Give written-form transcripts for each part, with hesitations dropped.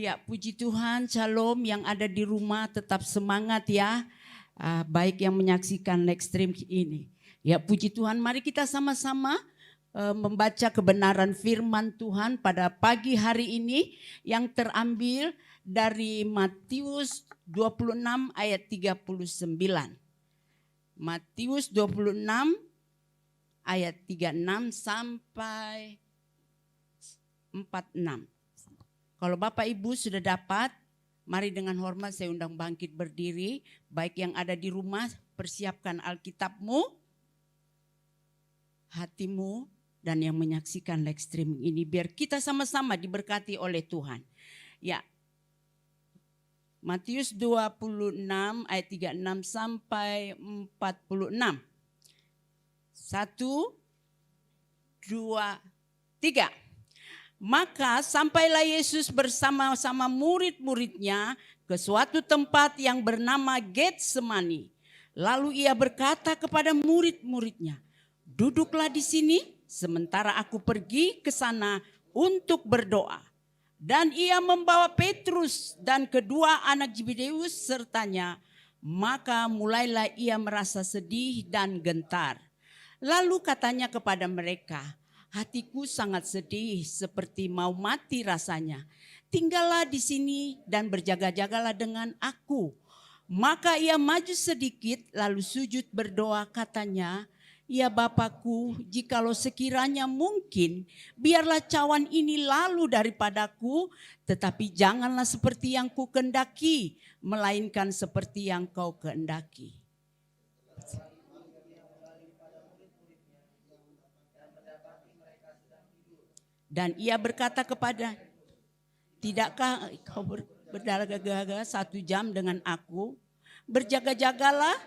Ya, puji Tuhan, shalom yang ada di rumah tetap semangat ya. Baik yang menyaksikan live stream ini. Ya, puji Tuhan, mari kita sama-sama membaca kebenaran firman Tuhan pada pagi hari ini yang terambil dari Matius 26 ayat 39. Matius 26 ayat 36 sampai 46. Kalau Bapak Ibu sudah dapat, mari dengan hormat saya undang bangkit berdiri. Baik yang ada di rumah, persiapkan Alkitabmu, hatimu, dan yang menyaksikan live streaming ini. Biar kita sama-sama diberkati oleh Tuhan. Ya, Matius 26 ayat 36 sampai 46. 1, 2, 3. Maka sampailah Yesus bersama-sama murid-muridnya ke suatu tempat yang bernama Getsemani. Lalu ia berkata kepada murid-muridnya, "Duduklah di sini sementara aku pergi ke sana untuk berdoa." Dan ia membawa Petrus dan kedua anak Zebedeus sertanya. Maka mulailah ia merasa sedih dan gentar. Lalu katanya kepada mereka, "Hatiku sangat sedih seperti mau mati rasanya. Tinggallah di sini dan berjaga-jagalah dengan aku." Maka ia maju sedikit lalu sujud berdoa katanya, "Ya Bapakku, jikalau sekiranya mungkin, biarlah cawan ini lalu daripadaku, tetapi janganlah seperti yang ku kehendaki, melainkan seperti yang kau kehendaki." Dan ia berkata kepada, "Tidakkah kau berjaga-jaga 1 jam dengan aku? Berjaga-jagalah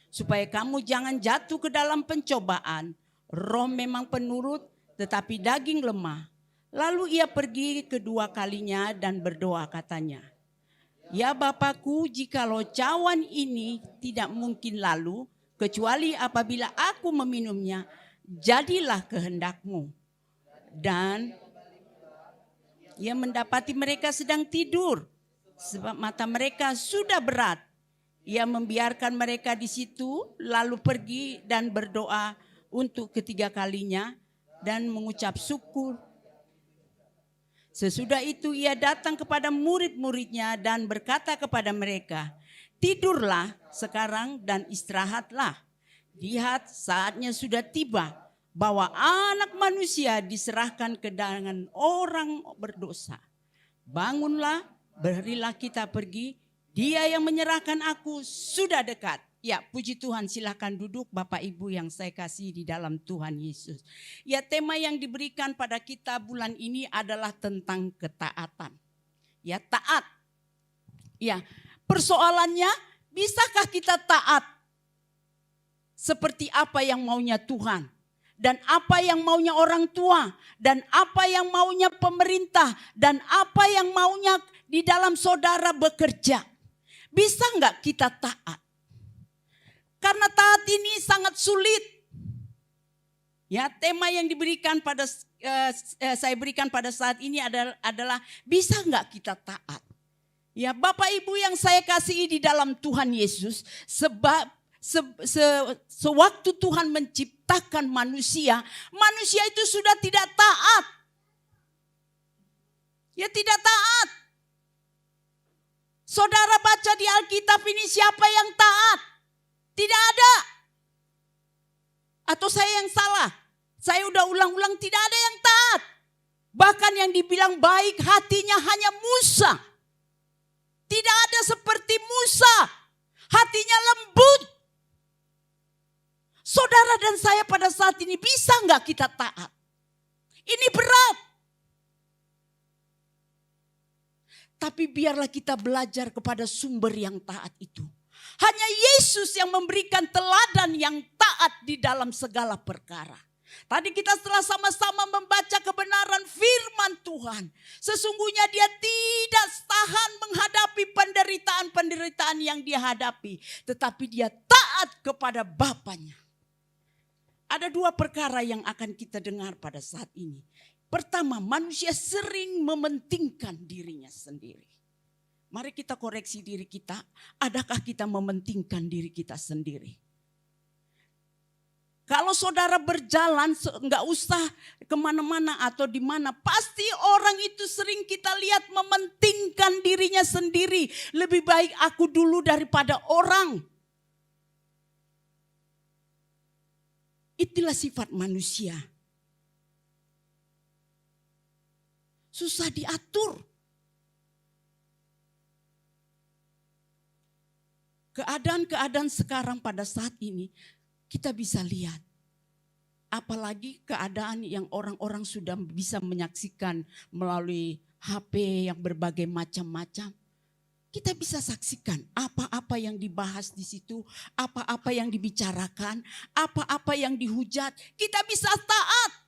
supaya kamu jangan jatuh ke dalam pencobaan. Roh memang penurut tetapi daging lemah." Lalu ia pergi kedua kalinya dan berdoa katanya, "Ya Bapakku, jikalau cawan ini tidak mungkin lalu, kecuali apabila aku meminumnya, jadilah kehendakmu." Dan ia mendapati mereka sedang tidur sebab mata mereka sudah berat. Ia membiarkan mereka di situ lalu pergi dan berdoa untuk ketiga kalinya dan mengucap syukur. Sesudah itu ia datang kepada murid-muridnya dan berkata kepada mereka, "Tidurlah sekarang dan istirahatlah. Lihat, saatnya sudah tiba bahwa Anak Manusia diserahkan ke tangan orang berdosa. Bangunlah, berilah kita pergi. Dia yang menyerahkan aku sudah dekat." Ya, puji Tuhan, silakan duduk Bapak Ibu yang saya kasih di dalam Tuhan Yesus. Ya, tema yang diberikan pada kita bulan ini adalah tentang ketaatan. Ya, taat. Ya, persoalannya, bisakah kita taat seperti apa yang maunya Tuhan? Dan apa yang maunya orang tua, dan apa yang maunya pemerintah, dan apa yang maunya di dalam saudara bekerja. Bisa enggak kita taat? Karena taat ini sangat sulit. Ya, tema yang diberikan pada saya berikan pada saat ini adalah bisa enggak kita taat? Ya, Bapak Ibu yang saya kasihi di dalam Tuhan Yesus, sebab sewaktu Tuhan menciptakan manusia, manusia itu sudah tidak taat. Ya, tidak taat. Saudara baca di Alkitab ini siapa yang taat? Tidak ada. Atau saya yang salah? Saya udah ulang-ulang, tidak ada yang taat. Bahkan yang dibilang baik hatinya hanya Musa. Tidak ada seperti Musa. Hatinya lembut. Saudara dan saya pada saat ini bisa enggak kita taat? Ini berat. Tapi biarlah kita belajar kepada sumber yang taat itu. Hanya Yesus yang memberikan teladan yang taat di dalam segala perkara. Tadi kita setelah sama-sama membaca kebenaran firman Tuhan. Sesungguhnya dia tidak tahan menghadapi penderitaan-penderitaan yang dia hadapi. Tetapi dia taat kepada Bapanya. Ada 2 perkara yang akan kita dengar pada saat ini. Pertama, manusia sering mementingkan dirinya sendiri. Mari kita koreksi diri kita. Adakah kita mementingkan diri kita sendiri? Kalau saudara berjalan, nggak usah kemana-mana atau di mana, pasti orang itu sering kita lihat mementingkan dirinya sendiri. Lebih baik aku dulu daripada orang. Itulah sifat manusia. Susah diatur. Keadaan-keadaan sekarang pada saat ini, kita bisa lihat, apalagi keadaan yang orang-orang sudah bisa menyaksikan melalui HP yang berbagai macam-macam. Kita bisa saksikan apa-apa yang dibahas di situ, apa-apa yang dibicarakan, apa-apa yang dihujat. Kita bisa taat.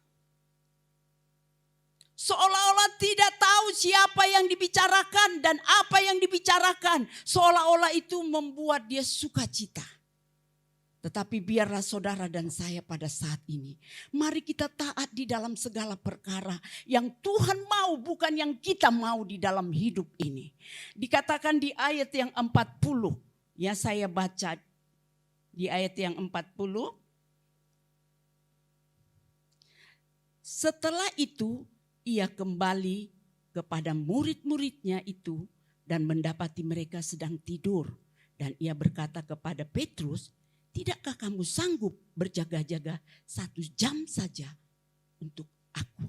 Seolah-olah tidak tahu siapa yang dibicarakan dan apa yang dibicarakan. Seolah-olah itu membuat dia sukacita. Tetapi biarlah saudara dan saya pada saat ini, mari kita taat di dalam segala perkara yang Tuhan mau, bukan yang kita mau di dalam hidup ini. Dikatakan di ayat yang 40, ya saya baca di ayat yang 40. Setelah itu ia kembali kepada murid-muridnya itu dan mendapati mereka sedang tidur. Dan ia berkata kepada Petrus, tidakkah kamu sanggup berjaga-jaga 1 jam saja untuk aku?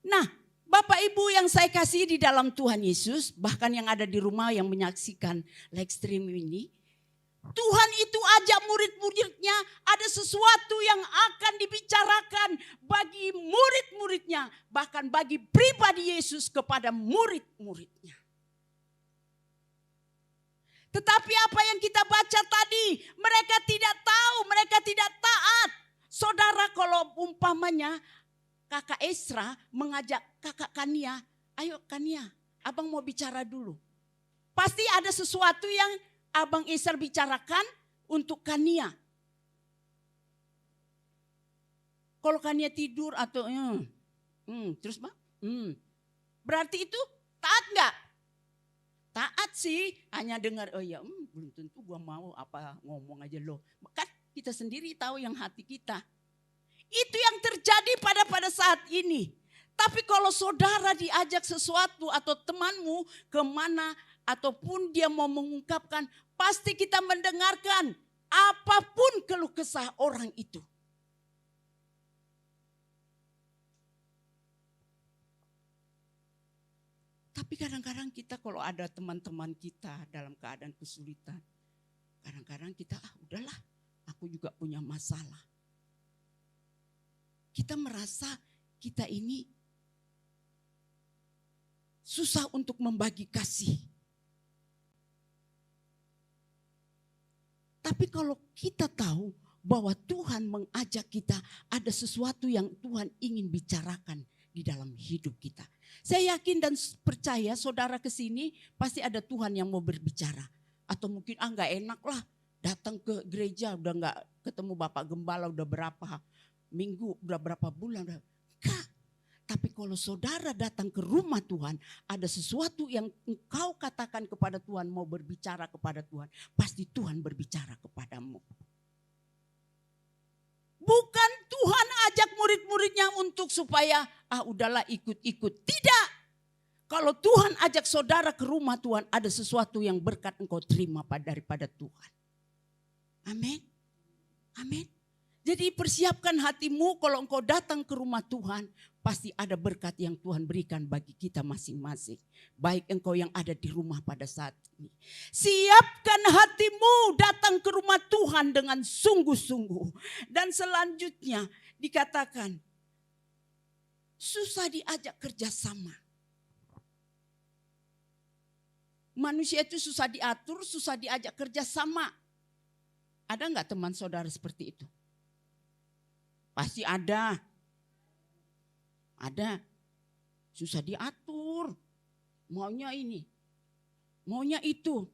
Nah, Bapak Ibu yang saya kasih di dalam Tuhan Yesus, bahkan yang ada di rumah yang menyaksikan live stream ini, Tuhan itu ajak murid-muridnya, ada sesuatu yang akan dibicarakan bagi murid-muridnya, bahkan bagi pribadi Yesus kepada murid-muridnya. Tetapi apa yang kita baca tadi, mereka tidak tahu, mereka tidak taat. Saudara, kalau umpamanya kakak Esra mengajak kakak Kania, ayo Kania, abang mau bicara dulu. Pasti ada sesuatu yang abang Esra bicarakan untuk Kania. Kalau Kania tidur atau terus bang, berarti itu taat nggak? Taat sih, hanya dengar, oh ya belum tentu gua mau apa ngomong aja loh. Kan kita sendiri tahu yang hati kita. Itu yang terjadi pada saat ini. Tapi kalau saudara diajak sesuatu atau temanmu kemana ataupun dia mau mengungkapkan, pasti kita mendengarkan apapun keluh kesah orang itu. Tapi kadang-kadang kita kalau ada teman-teman kita dalam keadaan kesulitan, kadang-kadang kita udahlah, aku juga punya masalah. Kita merasa kita ini susah untuk membagi kasih. Tapi kalau kita tahu bahwa Tuhan mengajak kita, ada sesuatu yang Tuhan ingin bicarakan di dalam hidup kita. Saya yakin dan percaya saudara ke sini pasti ada Tuhan yang mau berbicara. Atau mungkin nggak enak lah datang ke gereja udah nggak ketemu Bapak Gembala udah berapa minggu, udah berapa bulan. Enggak. Tapi kalau saudara datang ke rumah Tuhan, ada sesuatu yang engkau katakan kepada Tuhan, mau berbicara kepada Tuhan, pasti Tuhan berbicara kepadamu. Bukan Tuhan ajak murid-muridnya untuk supaya udahlah ikut-ikut. Tidak. Kalau Tuhan ajak saudara ke rumah Tuhan, ada sesuatu yang berkat engkau terima daripada Tuhan. Amin. Amin. Jadi persiapkan hatimu kalau engkau datang ke rumah Tuhan, pasti ada berkat yang Tuhan berikan bagi kita masing-masing. Baik engkau yang ada di rumah pada saat ini. Siapkan hatimu datang ke rumah Tuhan dengan sungguh-sungguh. Dan selanjutnya dikatakan, susah diajak kerjasama. Manusia itu susah diatur, susah diajak kerjasama. Ada enggak teman saudara seperti itu? Pasti ada. Ada. Susah diatur. Maunya ini. Maunya itu.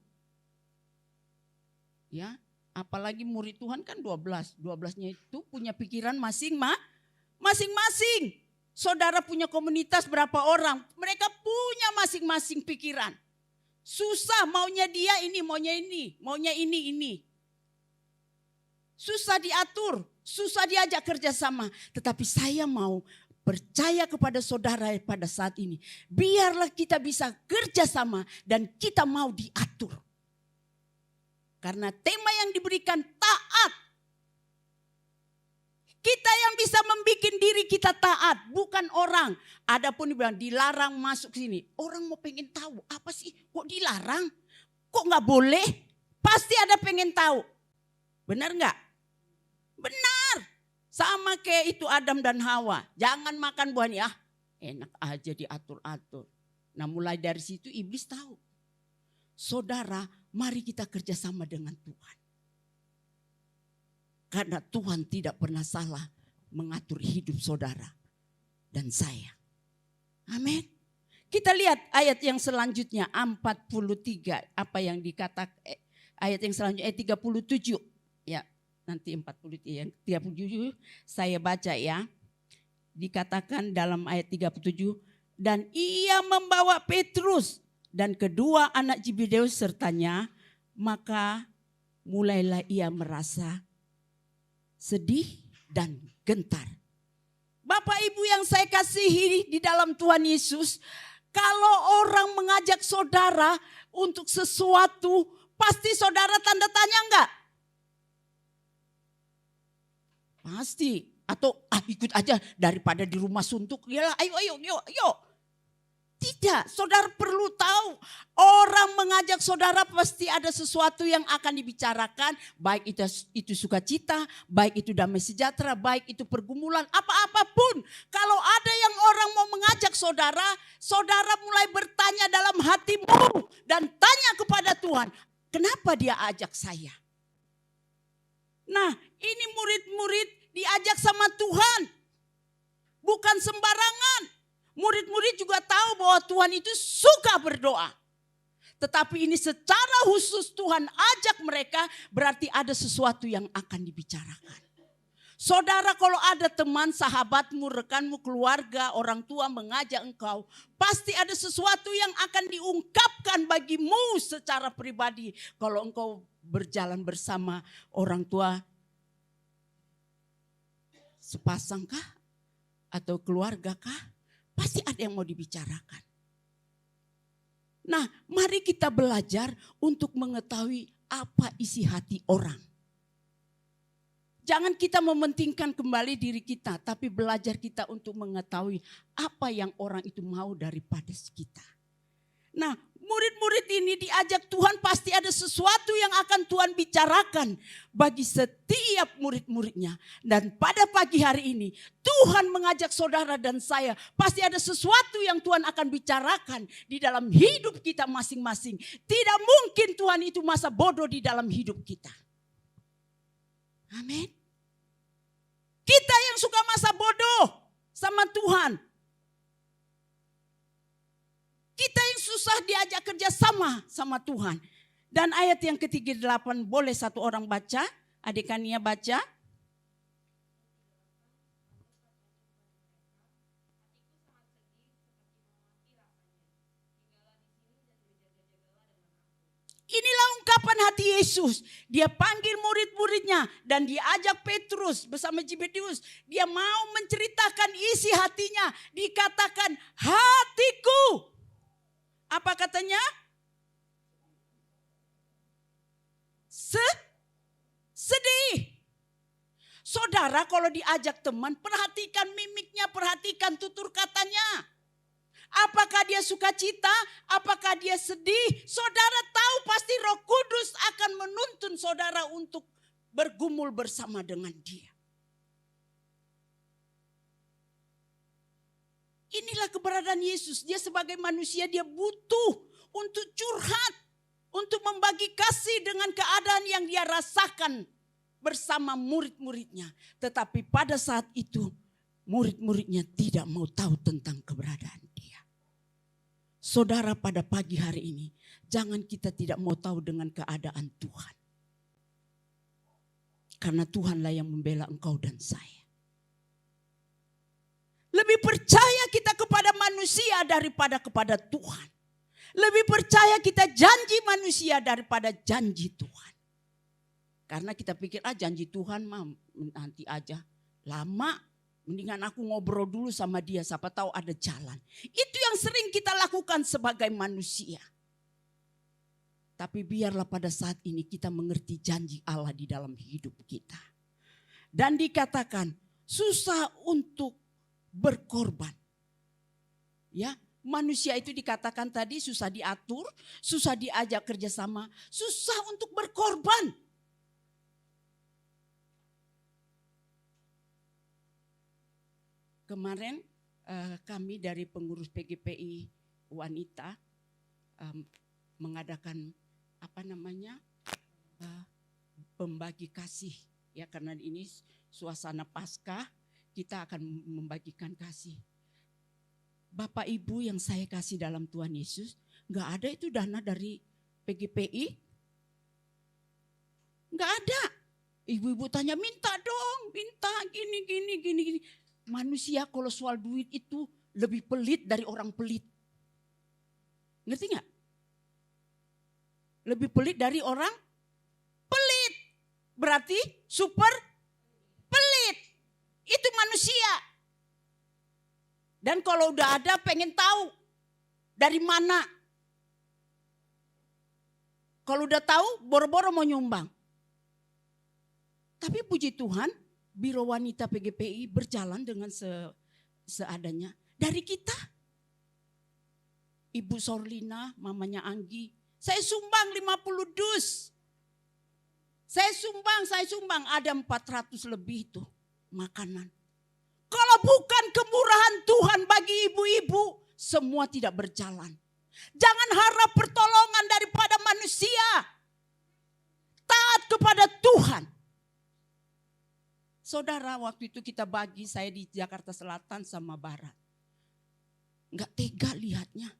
Ya, apalagi murid Tuhan kan 12. 12-nya itu punya pikiran masing-masing. Saudara punya komunitas berapa orang? Mereka punya masing-masing pikiran. Susah maunya dia ini, maunya ini, maunya ini. Susah diatur, susah diajak kerjasama. Tetapi saya mau percaya kepada saudara pada saat ini. Biarlah kita bisa kerjasama dan kita mau diatur. Karena tema yang diberikan taat. Kita yang bisa membuat diri kita taat, bukan orang. Adapun dibilang dilarang masuk sini. Orang mau pengen tahu, apa sih kok dilarang? Kok gak boleh? Pasti ada pengen tahu. Benar gak? Benar. Sama kayak itu Adam dan Hawa. Jangan makan buah ini. Enak aja diatur-atur. Nah mulai dari situ iblis tahu. Saudara, mari kita kerjasama dengan Tuhan. Karena Tuhan tidak pernah salah mengatur hidup saudara dan saya. Amin. Kita lihat ayat yang selanjutnya 43. Apa yang dikatakan ayat yang selanjutnya ayat 37. Ya, nanti 37 saya baca ya. Dikatakan dalam ayat 37. Dan ia membawa Petrus dan kedua anak Zebedeus sertanya. Maka mulailah ia merasa sedih dan gentar. Bapak Ibu yang saya kasihi di dalam Tuhan Yesus, kalau orang mengajak saudara untuk sesuatu, pasti saudara tanda tanya enggak? Pasti. Atau ikut aja daripada di rumah suntuk. Ya ayo. Tidak, saudara perlu tahu. Orang mengajak saudara pasti ada sesuatu yang akan dibicarakan. Baik itu sukacita, baik itu damai sejahtera, baik itu pergumulan, apa-apapun. Kalau ada yang orang mau mengajak saudara, saudara mulai bertanya dalam hatimu. Dan tanya kepada Tuhan, kenapa dia ajak saya? Nah ini murid-murid diajak sama Tuhan. Bukan sembarangan. Murid-murid juga tahu bahwa Tuhan itu suka berdoa. Tetapi ini secara khusus Tuhan ajak mereka, berarti ada sesuatu yang akan dibicarakan. Saudara, kalau ada teman, sahabatmu, rekanmu, keluarga, orang tua mengajak engkau, pasti ada sesuatu yang akan diungkapkan bagimu secara pribadi. Kalau engkau berjalan bersama orang tua sepasang kah? Atau keluarga kah? Pasti ada yang mau dibicarakan. Nah, mari kita belajar untuk mengetahui apa isi hati orang. Jangan kita mementingkan kembali diri kita, tapi belajar kita untuk mengetahui apa yang orang itu mau daripada kita. Nah, murid-murid ini diajak Tuhan, pasti ada sesuatu yang akan Tuhan bicarakan bagi setiap murid-muridnya. Dan pada pagi hari ini Tuhan mengajak saudara dan saya, pasti ada sesuatu yang Tuhan akan bicarakan di dalam hidup kita masing-masing. Tidak mungkin Tuhan itu masa bodoh di dalam hidup kita. Amin. Kita yang suka masa bodoh sama Tuhan. Kita yang susah diajak kerja sama Tuhan. Dan ayat yang ke-38 boleh satu orang baca. Adik Kania baca. Inilah ungkapan hati Yesus. Dia panggil murid-muridnya dan diajak Petrus bersama Zebedeus. Dia mau menceritakan isi hatinya. Dikatakan hatiku. Apa katanya? Sedih. Saudara kalau diajak teman, perhatikan mimiknya, perhatikan tutur katanya. Apakah dia sukacita? Apakah dia sedih? Saudara tahu pasti Roh Kudus akan menuntun saudara untuk bergumul bersama dengan dia. Inilah keberadaan Yesus. Dia sebagai manusia dia butuh untuk curhat. Untuk membagi kasih dengan keadaan yang dia rasakan bersama murid-muridnya. Tetapi pada saat itu murid-muridnya tidak mau tahu tentang keberadaan dia. Saudara, pada pagi hari ini jangan kita tidak mau tahu dengan keadaan Tuhan. Karena Tuhanlah yang membela engkau dan saya. Lebih percaya kita kepada manusia daripada kepada Tuhan. Lebih percaya kita janji manusia daripada janji Tuhan. Karena kita pikir janji Tuhan mah nanti aja. Lama, mendingan aku ngobrol dulu sama dia, siapa tahu ada jalan. Itu yang sering kita lakukan sebagai manusia. Tapi biarlah pada saat ini kita mengerti janji Allah di dalam hidup kita. Dan dikatakan susah untuk berkorban. Ya, manusia itu dikatakan tadi susah diatur, susah diajak kerjasama, susah untuk berkorban. Kemarin kami dari pengurus PGPI wanita mengadakan pembagi kasih, ya, karena ini suasana Paskah. Kita akan membagikan kasih. Bapak Ibu yang saya kasih dalam Tuhan Yesus, nggak ada itu dana dari PGPI, nggak ada. Ibu-ibu tanya minta dong, minta gini. Manusia kalau soal duit itu lebih pelit dari orang pelit, ngerti nggak? Lebih pelit dari orang pelit, berarti super pelit. Itu manusia. Dan kalau udah ada pengen tahu dari mana. Kalau udah tahu boro-boro mau nyumbang. Tapi puji Tuhan, Biro Wanita PGPI berjalan dengan seadanya. Dari kita. Ibu Sorlina, mamanya Anggi, saya sumbang 50 dus. Saya sumbang, ada 400 lebih itu makanan. Kalau bukan kemurahan Tuhan bagi ibu-ibu, semua tidak berjalan. Jangan harap pertolongan daripada manusia. Taat kepada Tuhan. Saudara, waktu itu kita bagi, saya di Jakarta Selatan sama Barat. Enggak tega lihatnya.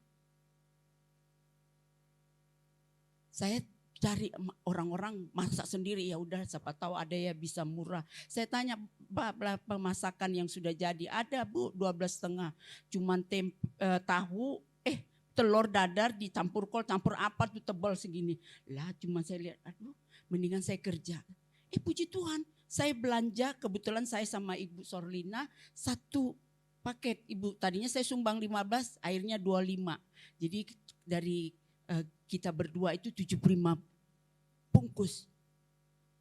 Saya cari orang-orang masak sendiri, ya udah siapa tahu ada ya bisa murah. Saya tanya, berapa masakan yang sudah jadi? Ada Bu, 12,5. Cuman tahu, telur dadar dicampur kol, campur apa tuh tebal segini. Lah cuma saya lihat, aduh mendingan saya kerja. Puji Tuhan, saya belanja, kebetulan saya sama Ibu Sorlina satu paket. Ibu tadinya saya sumbang 15, akhirnya 25. Jadi dari kita berdua itu 75 bungkus.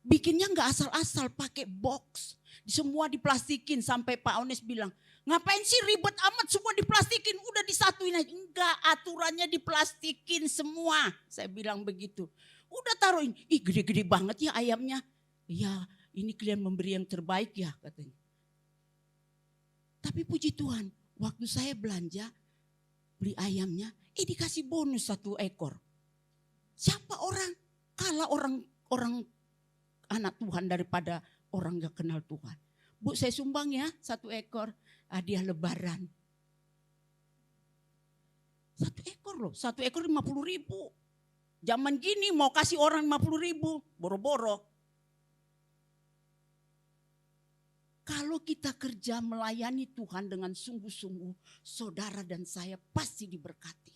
Bikinnya nggak asal-asal, pakai box. Semua diplastikin sampai Pak Ones bilang, ngapain sih ribet amat semua diplastikin, udah disatuin aja. Enggak, aturannya diplastikin semua. Saya bilang begitu. Udah taruhin, gede-gede banget ya ayamnya. Ya ini kalian memberi yang terbaik ya katanya. Tapi puji Tuhan, waktu saya belanja, beli ayamnya, dikasih bonus 1 ekor. Siapa orang? Kalah orang anak Tuhan daripada orang gak kenal Tuhan. Bu, saya sumbang ya 1 ekor hadiah lebaran. 1 ekor loh, 1 ekor 50.000. Zaman gini mau kasih orang 50.000, boro-boro. Kalau kita kerja melayani Tuhan dengan sungguh-sungguh, saudara dan saya pasti diberkati.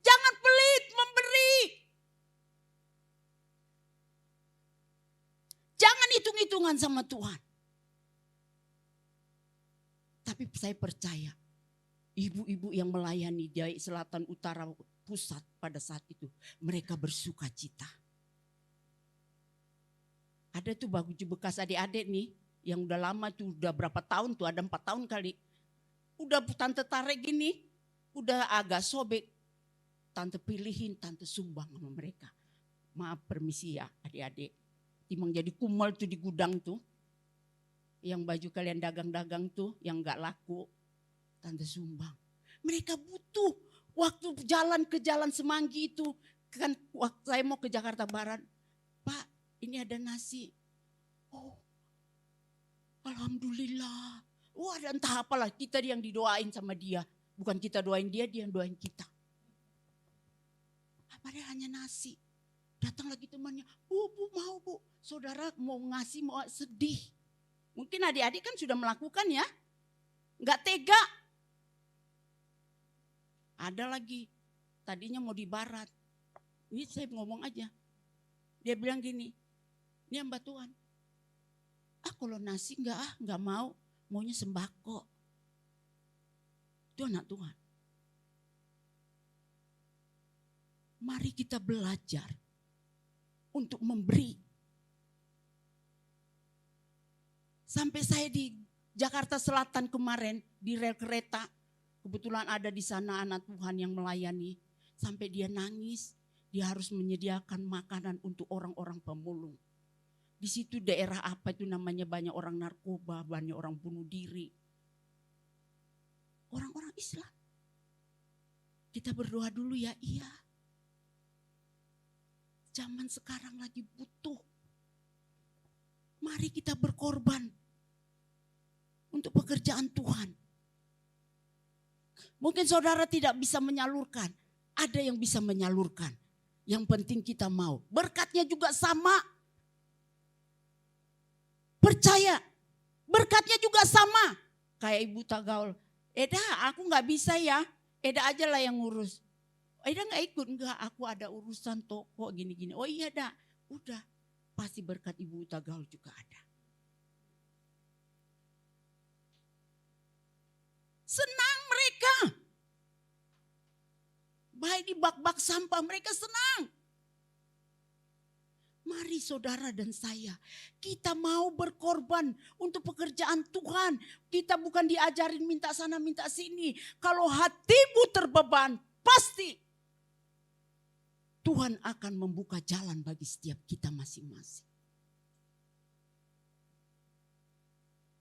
Jangan pelit memberi. Jangan hitung-hitungan sama Tuhan. Tapi saya percaya, ibu-ibu yang melayani dari selatan, utara, pusat pada saat itu, mereka bersuka cita. Ada tuh baju bekas adik-adik nih, yang udah lama tuh, udah berapa tahun tuh, ada 4 tahun kali. Udah tante tarik gini, udah agak sobek. Tante pilihin, tante sumbang sama mereka. Maaf permisi ya adik-adik. Timang jadi kumal tuh di gudang tuh. Yang baju kalian dagang-dagang tuh, yang gak laku. Tante sumbang. Mereka butuh. Waktu jalan ke Jalan Semanggi itu, kan waktu saya mau ke Jakarta Barat. Pak, ini ada nasi. Oh, alhamdulillah. Wah, entah apalah, kita yang didoain sama dia. Bukan kita doain dia, dia yang doain kita. Padahal hanya nasi. Datang lagi temannya, bu mau bu. Saudara mau ngasih, mau sedih. Mungkin adik-adik kan sudah melakukan ya. Nggak tega. Ada lagi, tadinya mau di barat. Ini saya ngomong aja. Dia bilang gini, ini hamba Tuhan. Kalau nasi nggak mau, maunya sembako. Itu anak Tuhan. Mari kita belajar untuk memberi. Sampai saya di Jakarta Selatan kemarin di rel kereta, kebetulan ada di sana anak Tuhan yang melayani. Sampai dia nangis, dia harus menyediakan makanan untuk orang-orang pemulung. Di situ daerah apa itu namanya, banyak orang narkoba, banyak orang bunuh diri. Orang-orang Islam. Kita berdoa dulu ya, iya. Zaman sekarang lagi butuh. Mari kita berkorban untuk pekerjaan Tuhan. Mungkin saudara tidak bisa menyalurkan. Ada yang bisa menyalurkan. Yang penting kita mau. Berkatnya juga sama. Percaya. Berkatnya juga sama. Kayak Ibu Tagaul. Eda, aku gak bisa ya. Eda aja lah yang ngurus. Eda gak ikut. Enggak, aku ada urusan toko gini-gini. Oh iya dah. Udah. Pasti berkat Ibu Tagaul juga ada. Senang mereka. Baik di bak-bak sampah mereka senang. Mari saudara dan saya, kita mau berkorban untuk pekerjaan Tuhan. Kita bukan diajarin minta sana minta sini. Kalau hatimu terbeban, pasti Tuhan akan membuka jalan bagi setiap kita masing-masing.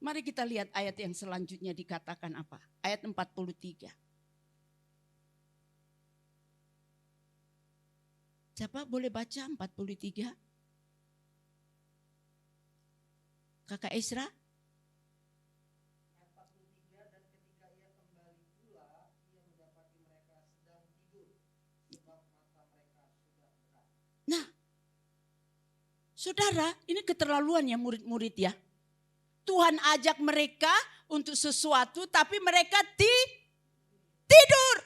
Mari kita lihat ayat yang selanjutnya dikatakan apa? Ayat 43. Siapa boleh baca 43? Kakak Esra? Ayat 43, dan ketika ia kembali pula, ia mendapati mereka sedang tidur, sebab mata mereka sudah berat. Nah, saudara, ini keterlaluan ya murid-murid ya. Tuhan ajak mereka untuk sesuatu tapi mereka tidur.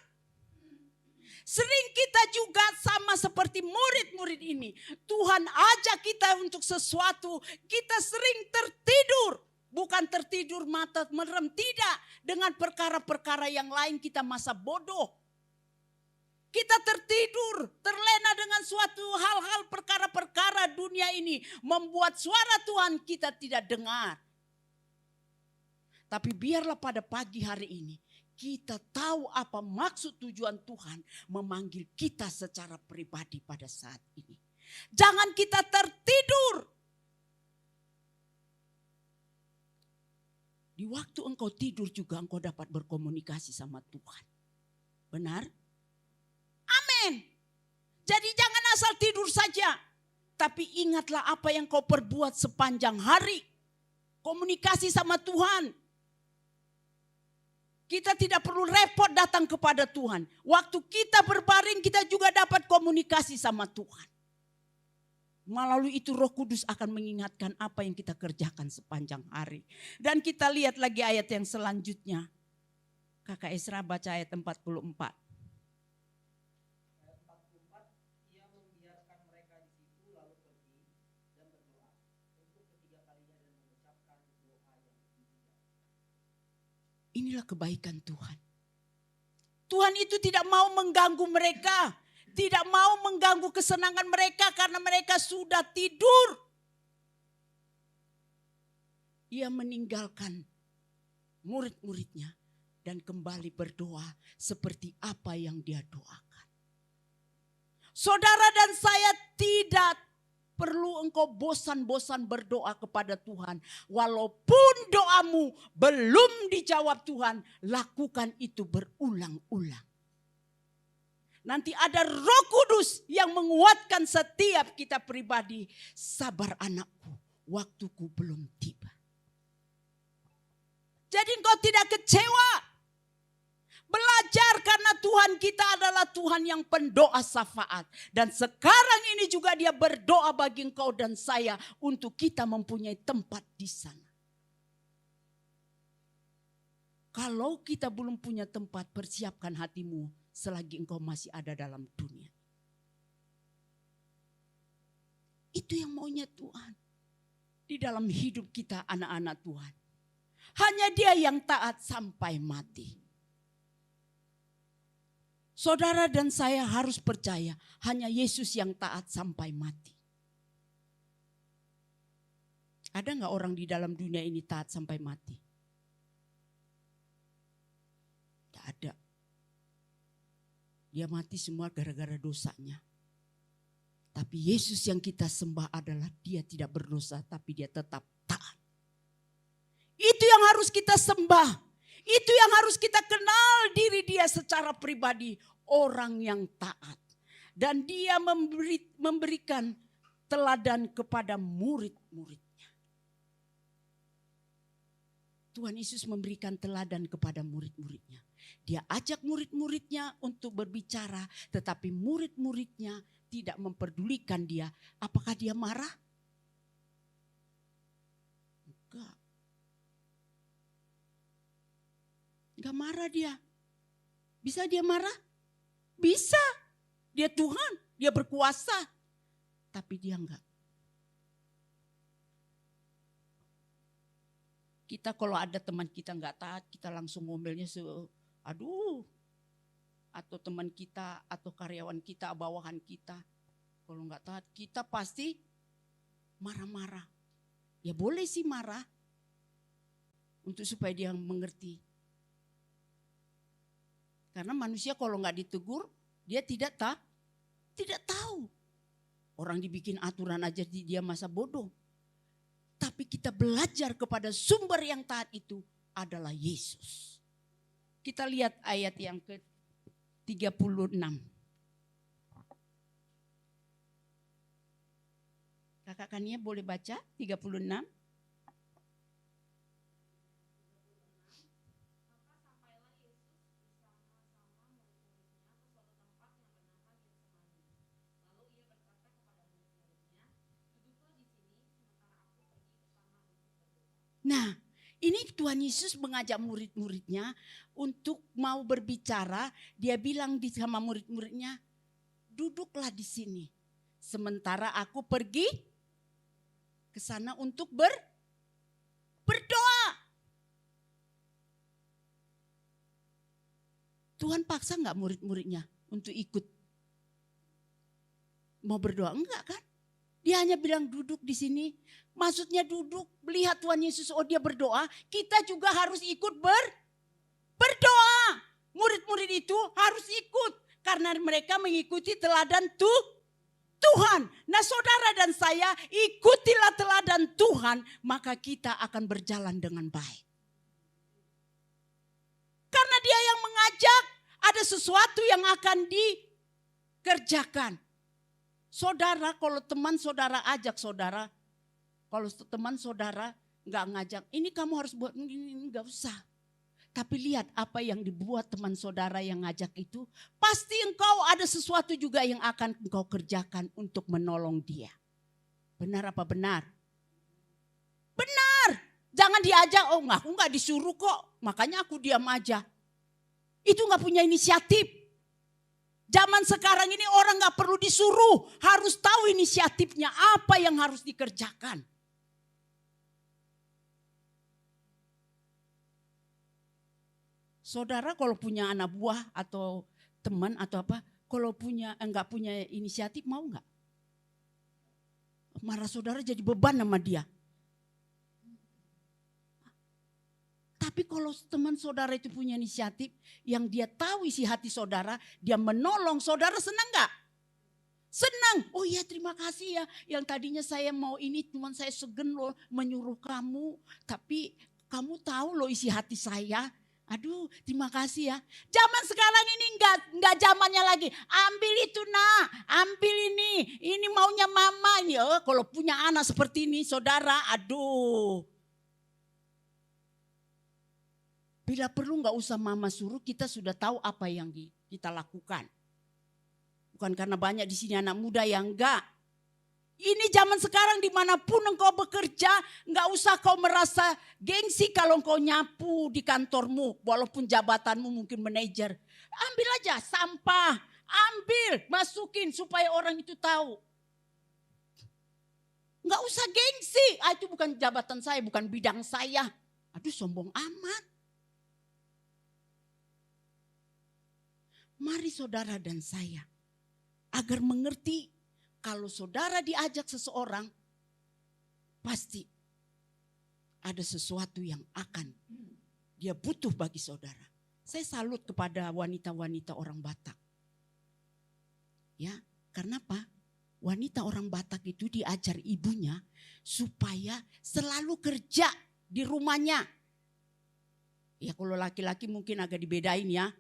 Sering kita juga sama seperti murid-murid ini. Tuhan ajak kita untuk sesuatu, kita sering tertidur. Bukan tertidur mata merem, tidak. Dengan perkara-perkara yang lain kita masa bodoh. Kita tertidur, terlena dengan suatu hal-hal perkara-perkara dunia ini. Membuat suara Tuhan kita tidak dengar. Tapi biarlah pada pagi hari ini kita tahu apa maksud tujuan Tuhan memanggil kita secara pribadi pada saat ini. Jangan kita tertidur. Di waktu engkau tidur juga engkau dapat berkomunikasi sama Tuhan. Benar? Amin. Jadi jangan asal tidur saja. Tapi ingatlah apa yang kau perbuat sepanjang hari. Komunikasi sama Tuhan. Kita tidak perlu repot datang kepada Tuhan. Waktu kita berbaring kita juga dapat komunikasi sama Tuhan. Melalui itu Roh Kudus akan mengingatkan apa yang kita kerjakan sepanjang hari. Dan kita lihat lagi ayat yang selanjutnya. Kakak Esra baca ayat 44. Ayat 44, ia membiarkan mereka di situ lalu pergi dan berdoa untuk ketiga kalinya dan mengucapkan doa yang ketiga. Inilah kebaikan Tuhan. Tuhan itu tidak mau mengganggu mereka. Tidak mau mengganggu kesenangan mereka karena mereka sudah tidur. Ia meninggalkan murid-muridnya dan kembali berdoa seperti apa yang dia doakan. Saudara dan saya tidak perlu engkau bosan-bosan berdoa kepada Tuhan. Walaupun doamu belum dijawab Tuhan, lakukan itu berulang-ulang. Nanti ada Roh Kudus yang menguatkan setiap kita pribadi. Sabar anakku, waktuku belum tiba. Jadi engkau tidak kecewa. Belajar karena Tuhan kita adalah Tuhan yang pendoa syafaat. Dan sekarang ini juga dia berdoa bagi engkau dan saya untuk kita mempunyai tempat di sana. Kalau kita belum punya tempat, persiapkan hatimu selagi engkau masih ada dalam dunia. Itu yang maunya Tuhan. Di dalam hidup kita anak-anak Tuhan. Hanya Dia yang taat sampai mati. Saudara dan saya harus percaya hanya Yesus yang taat sampai mati. Ada nggak orang di dalam dunia ini taat sampai mati? Tidak ada. Dia mati semua gara-gara dosanya. Tapi Yesus yang kita sembah adalah Dia tidak berdosa tapi Dia tetap taat. Itu yang harus kita sembah. Itu yang harus kita kenal diri Dia secara pribadi. Orang yang taat. Dan Dia memberikan teladan kepada murid-muridnya. Tuhan Yesus memberikan teladan kepada murid-muridnya. Dia ajak murid-muridnya untuk berbicara. Tetapi murid-muridnya tidak memperdulikan Dia. Apakah Dia marah? Enggak. Enggak marah Dia. Bisa Dia marah? Bisa. Dia Tuhan, Dia berkuasa. Tapi Dia enggak. Kita kalau ada teman kita enggak taat, kita langsung ngomelnya aduh. Atau teman kita, atau karyawan kita, bawahan kita. Kalau enggak taat, kita pasti marah-marah. Ya boleh sih marah. Untuk supaya dia mengerti. Karena manusia kalau enggak ditegur, dia tidak tahu. Orang dibikin aturan aja dia masa bodoh. Tapi kita belajar kepada sumber yang taat itu adalah Yesus. Kita lihat ayat yang ke-36. Kakak Kania boleh baca 36? Nah, ini Tuhan Yesus mengajak murid-muridnya untuk mau berbicara. Dia bilang sama murid-muridnya, duduklah di sini. Sementara aku pergi ke sana untuk berdoa. Tuhan paksa enggak murid-muridnya untuk ikut mau berdoa? Enggak kan? Dia hanya bilang duduk di sini. Maksudnya duduk, melihat Tuhan Yesus, oh dia berdoa. Kita juga harus ikut berdoa. Murid-murid itu harus ikut. Karena mereka mengikuti teladan Tuhan. Nah saudara dan saya, ikutilah teladan Tuhan. Maka kita akan berjalan dengan baik. Karena Dia yang mengajak, ada sesuatu yang akan dikerjakan. Saudara, kalau teman saudara ajak saudara, kalau teman saudara nggak ngajak, ini kamu harus buat ini, nggak usah. Tapi lihat apa yang dibuat teman saudara yang ngajak itu, pasti engkau ada sesuatu juga yang akan engkau kerjakan untuk menolong dia. Benar apa benar? Benar. Jangan diajak, oh aku nggak disuruh kok, makanya aku diam aja. Itu nggak punya inisiatif. Zaman sekarang ini orang gak perlu disuruh, harus tahu inisiatifnya apa yang harus dikerjakan. Saudara kalau punya anak buah atau teman atau apa, kalau enggak punya inisiatif mau gak? Marah saudara jadi beban sama dia. Tapi kalau teman saudara itu punya inisiatif, yang dia tahu isi hati saudara, dia menolong, saudara senang gak? Senang. Oh iya terima kasih ya, yang tadinya saya mau ini, cuman saya segen loh menyuruh kamu. Tapi kamu tahu loh isi hati saya. Aduh terima kasih ya. Zaman sekarang ini enggak zamannya lagi. Ambil itu nak, ambil ini maunya mama. Ini, kalau punya anak seperti ini saudara, aduh. Bila perlu enggak usah mama suruh, kita sudah tahu apa yang kita lakukan. Bukan karena banyak di sini anak muda yang enggak. Ini zaman sekarang dimanapun engkau bekerja, nggak usah kau merasa gengsi kalau engkau nyapu di kantormu, walaupun jabatanmu mungkin manajer. Ambil aja sampah, ambil, masukin supaya orang itu tahu. Nggak usah gengsi, itu bukan jabatan saya, bukan bidang saya. Aduh sombong amat. Mari saudara dan saya, agar mengerti kalau saudara diajak seseorang, pasti ada sesuatu yang akan dia butuh bagi saudara. Saya salut kepada wanita-wanita orang Batak. Ya, karena apa? Wanita orang Batak itu diajar ibunya supaya selalu kerja di rumahnya. Ya kalau laki-laki mungkin agak dibedain ya.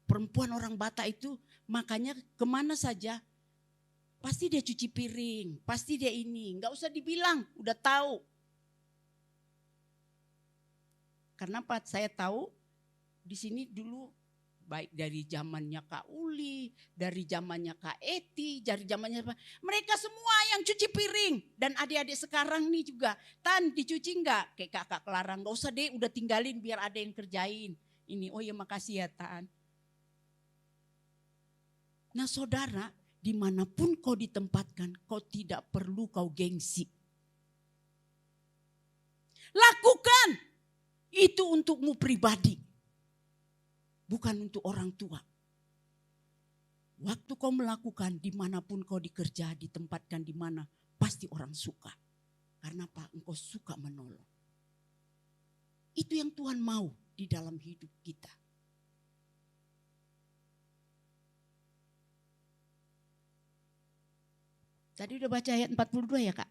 Perempuan orang Batak itu makanya kemana saja pasti dia cuci piring, pasti dia ini. Nggak usah dibilang, udah tahu. Karena Pak, saya tahu di sini dulu baik dari zamannya Kak Uli, dari zamannya Kak Eti, dari zamannya mereka semua yang cuci piring. Dan adik-adik sekarang nih juga, Tan dicuci enggak? Kayak kakak Kelarang, nggak usah deh udah tinggalin biar ada yang kerjain. Ini, oh ya makasih ya Tan. Nah saudara, dimanapun kau ditempatkan, kau tidak perlu kau gengsi. Lakukan itu untukmu pribadi, bukan untuk orang tua. Waktu kau melakukan dimanapun kau dikerja, ditempatkan di mana, pasti orang suka. Karena apa? Engkau suka menolong. Itu yang Tuhan mau di dalam hidup kita. Tadi udah baca ayat 42 ya Kak?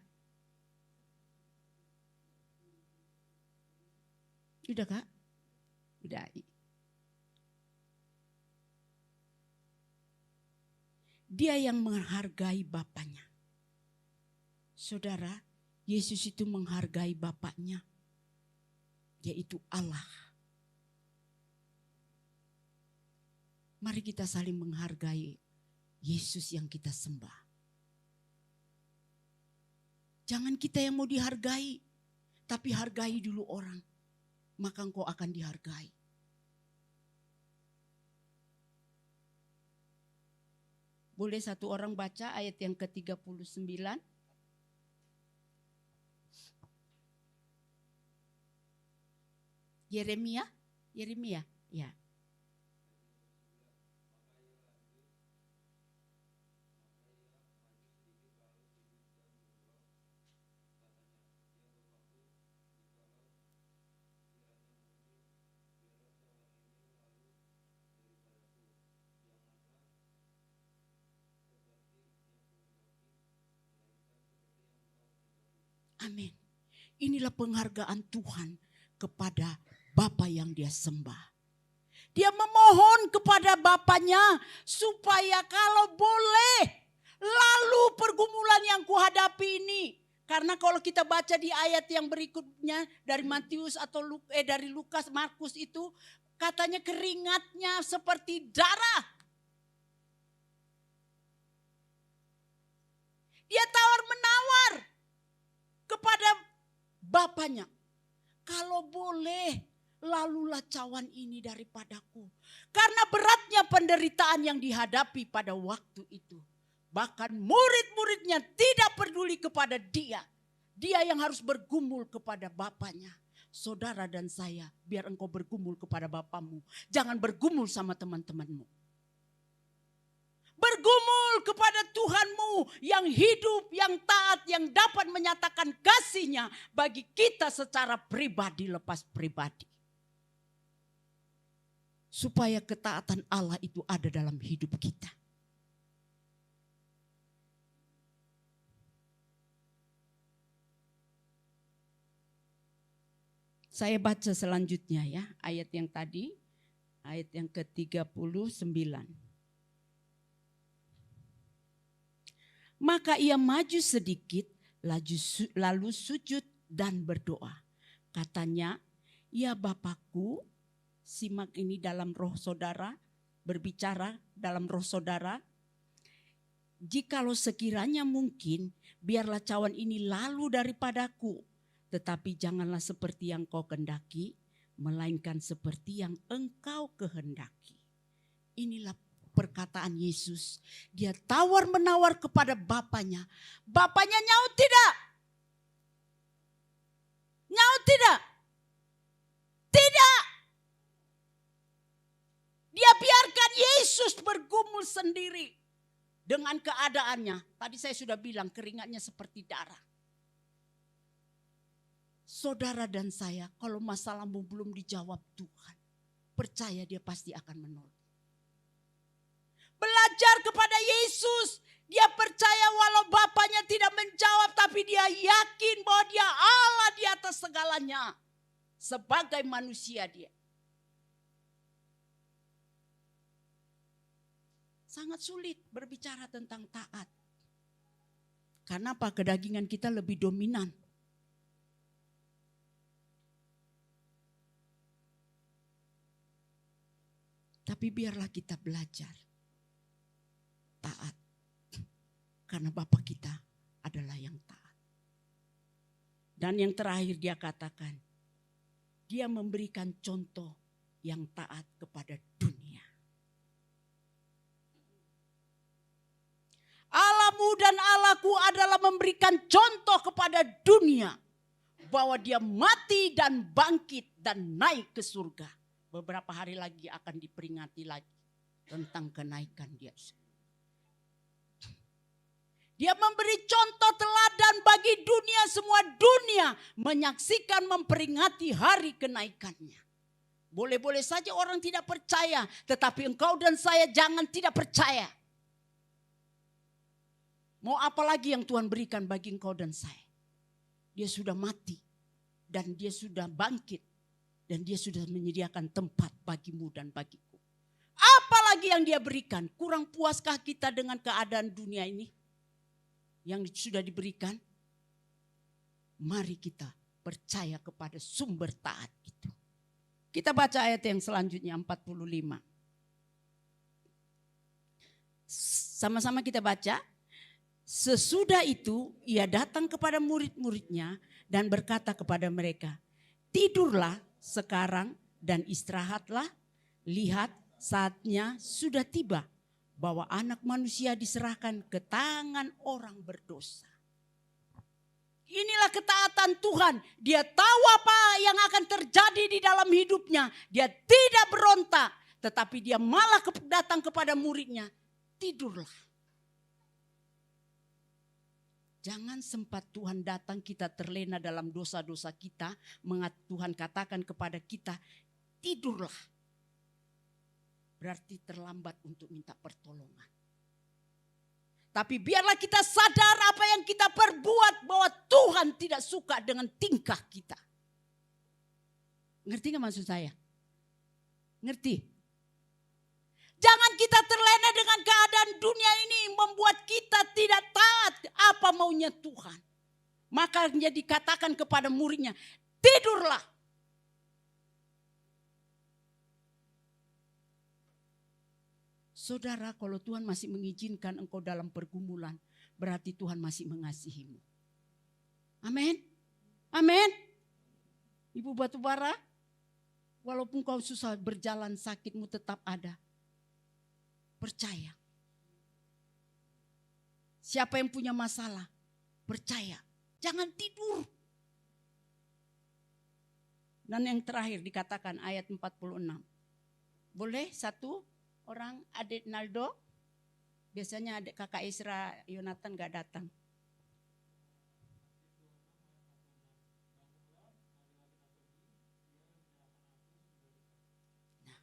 Udah Kak? Udah. Dia yang menghargai bapaknya. Saudara, Yesus itu menghargai bapaknya, yaitu Allah. Mari kita saling menghargai Yesus yang kita sembah. Jangan kita yang mau dihargai, tapi hargai dulu orang, maka engkau akan dihargai. Boleh satu orang baca ayat yang ke-39? Yeremia? Ya. Amin. Inilah penghargaan Tuhan kepada Bapa yang dia sembah. Dia memohon kepada Bapaknya supaya kalau boleh lalu pergumulan yang kuhadapi ini. Karena kalau kita baca di ayat yang berikutnya dari Matius atau dari Lukas, Markus itu katanya keringatnya seperti darah. Dia tawar-menawar kepada Bapaknya. Kalau boleh, lalulah cawan ini daripadaku. Karena beratnya penderitaan yang dihadapi pada waktu itu. Bahkan murid-muridnya tidak peduli kepada dia. Dia yang harus bergumul kepada Bapaknya. Saudara dan saya, biar engkau bergumul kepada Bapamu. Jangan bergumul sama teman-temanmu. Bergumul kepada Tuhanmu yang hidup, yang taat, yang dapat menyatakan kasih-Nya bagi kita secara pribadi lepas pribadi. Supaya ketaatan Allah itu ada dalam hidup kita. Saya baca selanjutnya ya, ayat yang tadi, ayat yang ke-39. Maka ia maju sedikit, lalu sujud dan berdoa. Katanya, ya Bapakku, simak ini dalam roh saudara, berbicara dalam roh saudara. Jikalau sekiranya mungkin, biarlah cawan ini lalu daripadaku. Tetapi janganlah seperti yang kau kehendaki, melainkan seperti yang engkau kehendaki. Inilah perkataan Yesus. Dia tawar-menawar kepada Bapaknya. Bapaknya nyaut tidak. Nyaut tidak. Tidak. Dia biarkan Yesus bergumul sendiri dengan keadaannya. Tadi saya sudah bilang keringatnya seperti darah. Saudara dan saya, kalau masalahmu belum dijawab Tuhan, percaya dia pasti akan menolong. Belajar kepada Yesus. Dia percaya walau Bapaknya tidak menjawab, tapi dia yakin bahwa dia Allah di atas segalanya. Sebagai manusia dia. Sangat sulit berbicara tentang taat. Karena apa? Kedagingan kita lebih dominan. Tapi biarlah kita belajar taat. Karena Bapa kita adalah yang taat. Dan yang terakhir dia katakan, dia memberikan contoh yang taat kepada dunia. Allahmu dan Allahku adalah memberikan contoh kepada dunia. Bahwa dia mati dan bangkit dan naik ke surga. Beberapa hari lagi akan diperingati lagi tentang kenaikan dia. Dia memberi contoh teladan bagi dunia, semua dunia menyaksikan memperingati hari kenaikannya. Boleh-boleh saja orang tidak percaya, tetapi engkau dan saya jangan tidak percaya. Mau apa lagi yang Tuhan berikan bagi engkau dan saya? Dia sudah mati dan dia sudah bangkit. Dan dia sudah menyediakan tempat bagimu dan bagiku. Apalagi yang dia berikan? Kurang puaskah kita dengan keadaan dunia ini? Yang sudah diberikan? Mari kita percaya kepada sumber taat itu. Kita baca ayat yang selanjutnya 45. Sama-sama kita baca. Sesudah itu ia datang kepada murid-muridnya dan berkata kepada mereka, tidurlah sekarang dan istirahatlah, lihat saatnya sudah tiba bahwa anak manusia diserahkan ke tangan orang berdosa. Inilah ketaatan Tuhan. Dia tahu apa yang akan terjadi di dalam hidupnya. Dia tidak berontak, tetapi dia malah datang kepada muridnya, tidurlah. Jangan sempat Tuhan datang kita terlena dalam dosa-dosa kita. Tuhan katakan kepada kita, tidurlah. Berarti terlambat untuk minta pertolongan. Tapi biarlah kita sadar apa yang kita perbuat, bahwa Tuhan tidak suka dengan tingkah kita. Ngerti gak maksud saya? Ngerti? Jangan kita terlena dengan keadaan dunia ini membuat kita tidak taat apa maunya Tuhan. Maka dia dikatakan kepada muridnya, tidurlah. Saudara, kalau Tuhan masih mengizinkan engkau dalam pergumulan, berarti Tuhan masih mengasihimu. Amin. Amin. Ibu Batubara, walaupun kau susah berjalan, sakitmu tetap ada. Percaya. Siapa yang punya masalah, percaya. Jangan tidur. Dan yang terakhir dikatakan ayat 46. Boleh satu orang, adik Naldo? Biasanya adik kakak Isra Yonatan gak datang. Nah,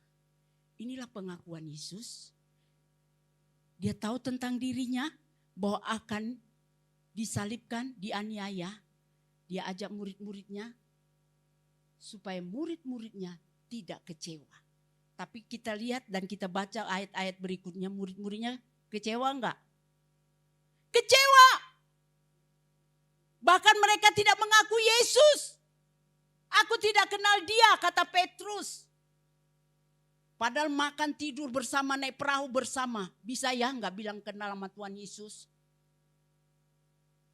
inilah pengakuan Yesus. Dia tahu tentang dirinya bahwa akan disalibkan, dianiaya. Dia ajak murid-muridnya supaya murid-muridnya tidak kecewa. Tapi kita lihat dan kita baca ayat-ayat berikutnya, murid-muridnya kecewa enggak? Kecewa. Bahkan mereka tidak mengaku Yesus. Aku tidak kenal dia, kata Petrus. Padahal makan tidur bersama, naik perahu bersama. Bisa ya nggak bilang kenal sama Tuhan Yesus?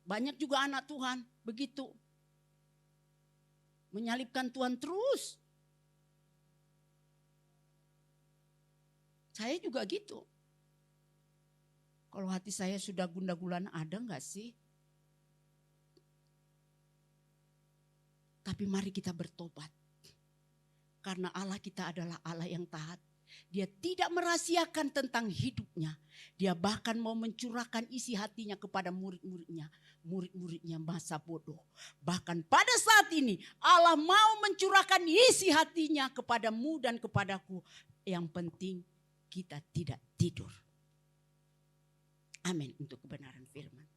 Banyak juga anak Tuhan begitu. Menyalibkan Tuhan terus. Saya juga gitu. Kalau hati saya sudah gundah gulana, ada nggak sih? Tapi mari kita bertobat. Karena Allah kita adalah Allah yang taat. Dia tidak merahasiakan tentang hidupnya. Dia bahkan mau mencurahkan isi hatinya kepada murid-muridnya. Murid-muridnya masa bodoh. Bahkan pada saat ini Allah mau mencurahkan isi hatinya kepadamu dan kepadaku. Yang penting kita tidak tidur. Amin untuk kebenaran firman.